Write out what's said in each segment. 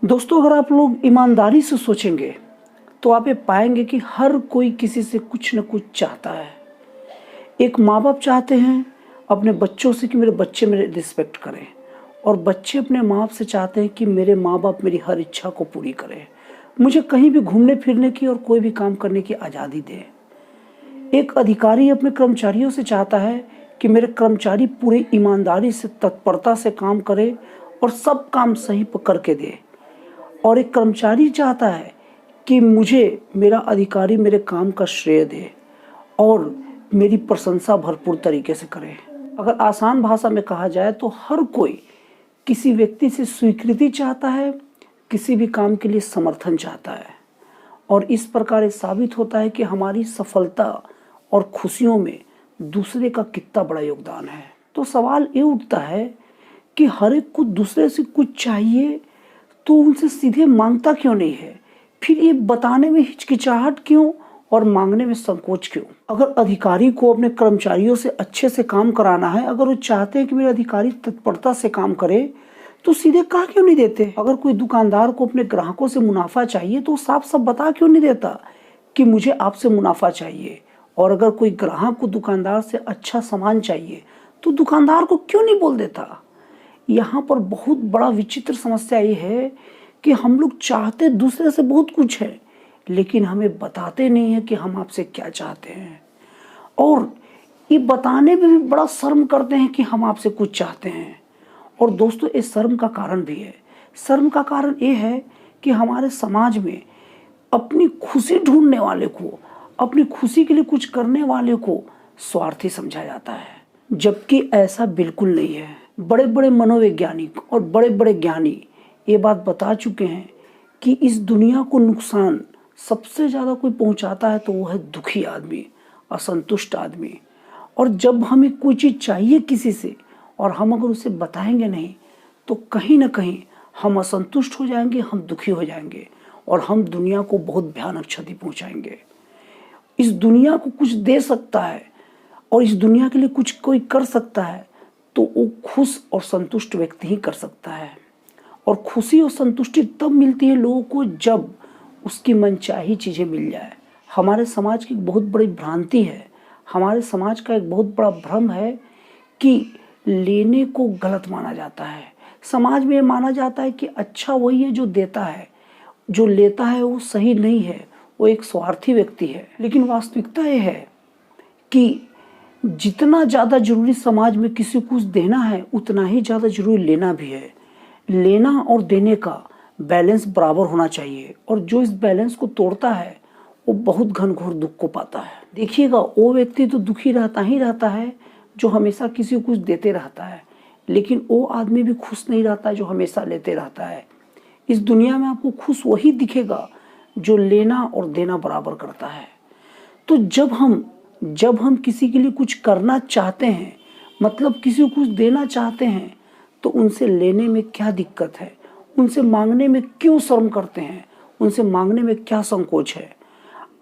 दोस्तों, अगर आप लोग ईमानदारी से सोचेंगे तो आप ये पाएंगे कि हर कोई किसी से कुछ न कुछ चाहता है। एक माँ बाप चाहते हैं अपने बच्चों से कि मेरे बच्चे मेरे रिस्पेक्ट करें, और बच्चे अपने माँ बाप से चाहते हैं कि मेरे माँ बाप मेरी हर इच्छा को पूरी करें, मुझे कहीं भी घूमने फिरने की और कोई भी काम करने की आज़ादी दें। एक अधिकारी अपने कर्मचारियों से चाहता है कि मेरे कर्मचारी पूरी ईमानदारी से, तत्परता से काम करें और सब काम सही करके दे। और एक कर्मचारी चाहता है कि मुझे मेरा अधिकारी मेरे काम का श्रेय दे और मेरी प्रशंसा भरपूर तरीके से करे। अगर आसान भाषा में कहा जाए तो हर कोई किसी व्यक्ति से स्वीकृति चाहता है, किसी भी काम के लिए समर्थन चाहता है, और इस प्रकार ये साबित होता है कि हमारी सफलता और खुशियों में दूसरे का कितना बड़ा योगदान है। तो सवाल ये उठता है कि हर एक को दूसरे से कुछ चाहिए तो उनसे सीधे मांगता क्यों नहीं है? फिर ये बताने में हिचकिचाहट क्यों और मांगने में संकोच क्यों? अगर अधिकारी को अपने कर्मचारियों से अच्छे से काम कराना है, अगर वो चाहते हैं कि मेरे अधिकारी तत्परता से काम करे, तो सीधे कहा क्यों नहीं देते? अगर कोई दुकानदार को अपने ग्राहकों से मुनाफा चाहिए तो साफ साफ बता क्यों नहीं देता कि मुझे आपसे मुनाफा चाहिए? और अगर कोई ग्राहक को दुकानदार से अच्छा सामान चाहिए तो दुकानदार को क्यों नहीं बोल देता? यहाँ पर बहुत बड़ा विचित्र समस्या ये है कि हम लोग चाहते दूसरे से बहुत कुछ है, लेकिन हमें बताते नहीं है कि हम आपसे क्या चाहते हैं, और ये बताने में भी बड़ा शर्म करते हैं कि हम आपसे कुछ चाहते हैं। और दोस्तों, इस शर्म का कारण भी है। शर्म का कारण ये है कि हमारे समाज में अपनी खुशी ढूंढने वाले को, अपनी खुशी के लिए कुछ करने वाले को स्वार्थी समझा जाता है, जबकि ऐसा बिल्कुल नहीं है। बड़े बड़े मनोवैज्ञानिक और बड़े बड़े ज्ञानी ये बात बता चुके हैं कि इस दुनिया को नुकसान सबसे ज़्यादा कोई पहुंचाता है तो वो है दुखी आदमी, असंतुष्ट आदमी। और जब हमें कोई चीज़ चाहिए किसी से और हम अगर उसे बताएंगे नहीं तो कहीं ना कहीं हम असंतुष्ट हो जाएंगे, हम दुखी हो जाएंगे और हम दुनिया को बहुत भयानक क्षति पहुंचाएंगे। इस दुनिया को कुछ दे सकता है और इस दुनिया के लिए कुछ कोई कर सकता है तो वो खुश और संतुष्ट व्यक्ति ही कर सकता है। और खुशी और संतुष्टि तब मिलती है लोगों को जब उसकी मनचाही चीज़ें मिल जाए। हमारे समाज की एक बहुत बड़ी भ्रांति है, हमारे समाज का एक बहुत बड़ा भ्रम है कि लेने को गलत माना जाता है। समाज में ये माना जाता है कि अच्छा वही है जो देता है, जो लेता है वो सही नहीं है, वो एक स्वार्थी व्यक्ति है। लेकिन वास्तविकता ये है कि जितना ज़्यादा जरूरी समाज में किसी को कुछ देना है, उतना ही ज़्यादा जरूरी लेना भी है। लेना और देने का बैलेंस बराबर होना चाहिए, और जो इस बैलेंस को तोड़ता है वो बहुत घनघोर दुख को पाता है। देखिएगा, वो व्यक्ति तो दुखी रहता ही रहता है जो हमेशा किसी को कुछ देते रहता है, लेकिन वो आदमी भी खुश नहीं रहता जो हमेशा लेते रहता है। इस दुनिया में आपको खुश वही दिखेगा जो लेना और देना बराबर करता है। तो जब हम किसी के लिए कुछ करना चाहते हैं, मतलब किसी को कुछ देना चाहते हैं, तो उनसे लेने में क्या दिक्कत है? उनसे मांगने में क्यों शर्म करते हैं? उनसे मांगने में क्या संकोच है?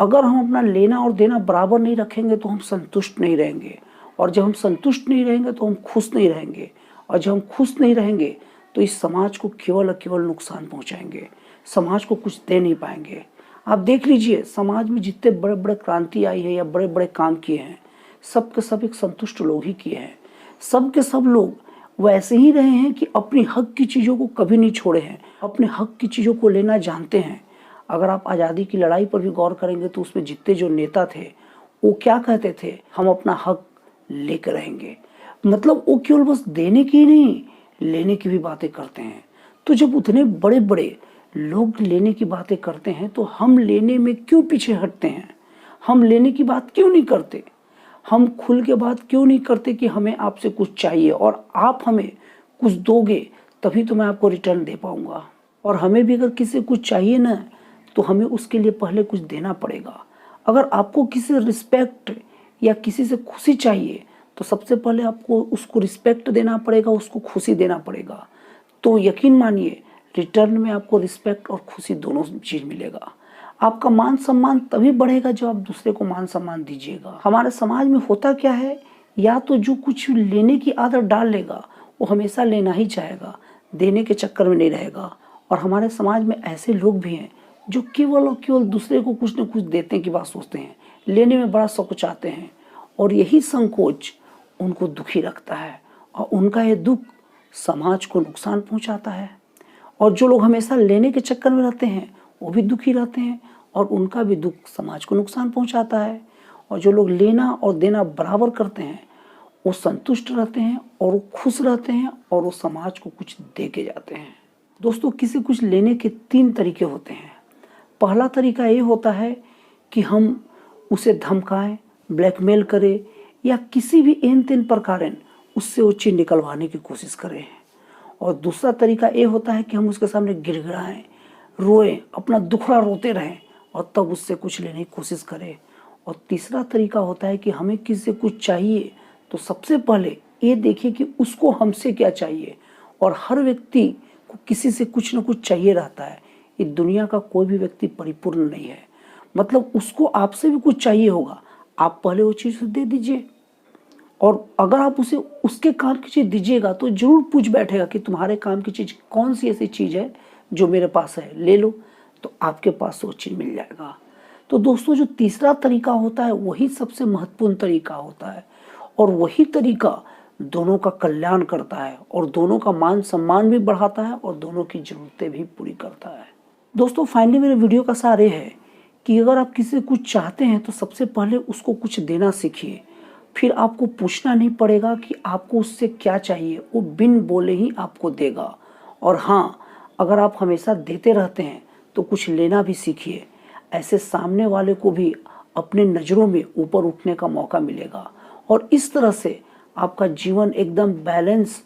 अगर हम अपना लेना और देना बराबर नहीं रखेंगे तो हम संतुष्ट नहीं रहेंगे, और जब हम संतुष्ट नहीं रहेंगे तो हम खुश नहीं रहेंगे, और जब हम खुश नहीं रहेंगे तो इस समाज को केवल और केवल नुकसान पहुंचाएंगे, समाज को कुछ दे नहीं पाएंगे। आप देख लीजिए, समाज में जितने बड़े बड़े क्रांति आई है या बड़े बड़े काम किए हैं, सब के सब एक संतुष्ट लोग ही किए हैं। सब के सब लोग वैसे ही रहे हैं कि अपनी हक की चीज़ों को कभी नहीं छोड़े हैं, अपने हक की चीज़ों को लेना जानते हैं। अगर आप आज़ादी की लड़ाई पर भी गौर करेंगे तो उसमें जितने जो नेता थे वो क्या कहते थे? हम अपना हक लेकर रहेंगे। मतलब वो केवल बस देने की नहीं, लेने की भी बातें करते हैं। तो जब उतने बड़े बड़े लोग लेने की बातें करते हैं तो हम लेने में क्यों पीछे हटते हैं? हम लेने की बात क्यों नहीं करते? हम खुल के बात क्यों नहीं करते कि हमें आपसे कुछ चाहिए और आप हमें कुछ दोगे तभी तो मैं आपको रिटर्न दे पाऊंगा। और हमें भी अगर किसी कुछ चाहिए ना, तो हमें उसके लिए पहले कुछ देना पड़ेगा। अगर आपको किसी से रिस्पेक्ट या किसी से खुशी चाहिए तो सबसे पहले आपको उसको रिस्पेक्ट देना पड़ेगा, उसको खुशी देना पड़ेगा। तो यकीन मानिए, रिटर्न में आपको रिस्पेक्ट और खुशी दोनों चीज़ मिलेगा। आपका मान सम्मान तभी बढ़ेगा जब आप दूसरे को मान सम्मान दीजिएगा। हमारे समाज में होता क्या है, या तो जो कुछ लेने की आदत डाल लेगा वो हमेशा लेना ही चाहेगा, देने के चक्कर में नहीं रहेगा, और हमारे समाज में ऐसे लोग भी हैं जो केवल और केवल दूसरे को कुछ न कुछ देने की बात सोचते हैं, लेने में बड़ा संकोचाते हैं और यही संकोच उनको दुखी रखता है और उनका ये दुख समाज को नुकसान पहुंचाता है। और जो लोग हमेशा लेने के चक्कर में रहते हैं वो भी दुखी रहते हैं और उनका भी दुख समाज को नुकसान पहुंचाता है। और जो लोग लेना और देना बराबर करते हैं वो संतुष्ट रहते हैं और वो खुश रहते हैं और वो समाज को कुछ दे के जाते हैं। दोस्तों, किसी कुछ लेने के 3 तरीके होते हैं। पहला तरीका ये होता है कि हम उसे धमकाएं, ब्लैकमेल करें या किसी भी एन तेन प्रकार उससे वो चीज़ निकलवाने की कोशिश करें। और दूसरा तरीका ये होता है कि हम उसके सामने गिड़गिड़ाएं, रोएं, अपना दुखड़ा रोते रहें और तब उससे कुछ लेने की कोशिश करें। और तीसरा तरीका होता है कि हमें किसी से कुछ चाहिए तो सबसे पहले ये देखिए कि उसको हमसे क्या चाहिए। और हर व्यक्ति को किसी से कुछ न कुछ चाहिए रहता है। ये दुनिया का कोई भी व्यक्ति परिपूर्ण नहीं है, मतलब उसको आपसे भी कुछ चाहिए होगा, आप पहले वो चीज़ दे दीजिए। और अगर आप उसे उसके काम की चीज़ दीजिएगा तो जरूर पूछ बैठेगा कि तुम्हारे काम की चीज़ कौन सी ऐसी चीज़ है जो मेरे पास है, ले लो, तो आपके पास वो चीज़ मिल जाएगा। तो दोस्तों, जो तीसरा तरीका होता है वही सबसे महत्वपूर्ण तरीका होता है और वही तरीका दोनों का कल्याण करता है और दोनों का मान सम्मान भी बढ़ाता है और दोनों की ज़रूरतें भी पूरी करता है। दोस्तों, फाइनली मेरे वीडियो का सार ये है कि अगर आप किसी से कुछ चाहते हैं तो सबसे पहले उसको कुछ देना सीखिए। फिर आपको पूछना नहीं पड़ेगा कि आपको उससे क्या चाहिए, वो बिन बोले ही आपको देगा। और हाँ, अगर आप हमेशा देते रहते हैं तो कुछ लेना भी सीखिए। ऐसे सामने वाले को भी अपने नज़रों में ऊपर उठने का मौका मिलेगा और इस तरह से आपका जीवन एकदम बैलेंस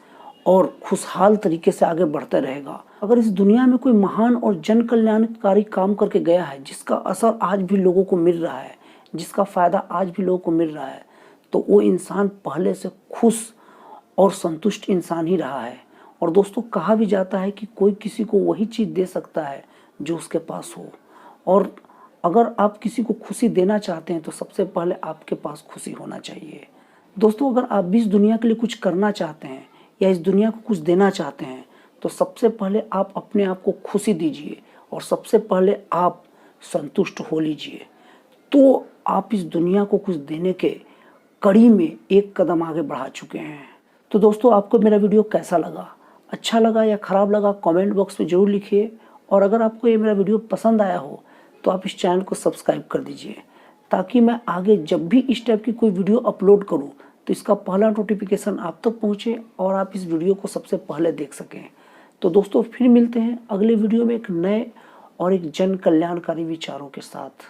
और खुशहाल तरीके से आगे बढ़ता रहेगा। अगर इस दुनिया में कोई महान और जन कल्याणकारी काम करके गया है जिसका असर आज भी लोगों को मिल रहा है, जिसका फ़ायदा आज भी लोगों को मिल रहा है, तो वो इंसान पहले से खुश और संतुष्ट इंसान ही रहा है। और दोस्तों, कहा भी जाता है कि कोई किसी को वही चीज़ दे सकता है जो उसके पास हो। और अगर आप किसी को खुशी देना चाहते हैं तो सबसे पहले आपके पास खुशी होना चाहिए। दोस्तों, अगर आप भी इस दुनिया के लिए कुछ करना चाहते हैं या इस दुनिया को कुछ देना चाहते हैं तो सबसे पहले आप अपने आप को खुशी दीजिए और सबसे पहले आप संतुष्ट हो लीजिए, तो आप इस दुनिया को कुछ देने के कड़ी में एक कदम आगे बढ़ा चुके हैं। तो दोस्तों, आपको मेरा वीडियो कैसा लगा, अच्छा लगा या ख़राब लगा, कमेंट बॉक्स में ज़रूर लिखिए। और अगर आपको ये मेरा वीडियो पसंद आया हो तो आप इस चैनल को सब्सक्राइब कर दीजिए ताकि मैं आगे जब भी इस टाइप की कोई वीडियो अपलोड करूं तो इसका पहला नोटिफिकेशन आप तक पहुंचे और आप इस वीडियो को सबसे पहले देख सकें। तो दोस्तों, फिर मिलते हैं अगले वीडियो में एक नए और एक जन कल्याणकारी विचारों के साथ।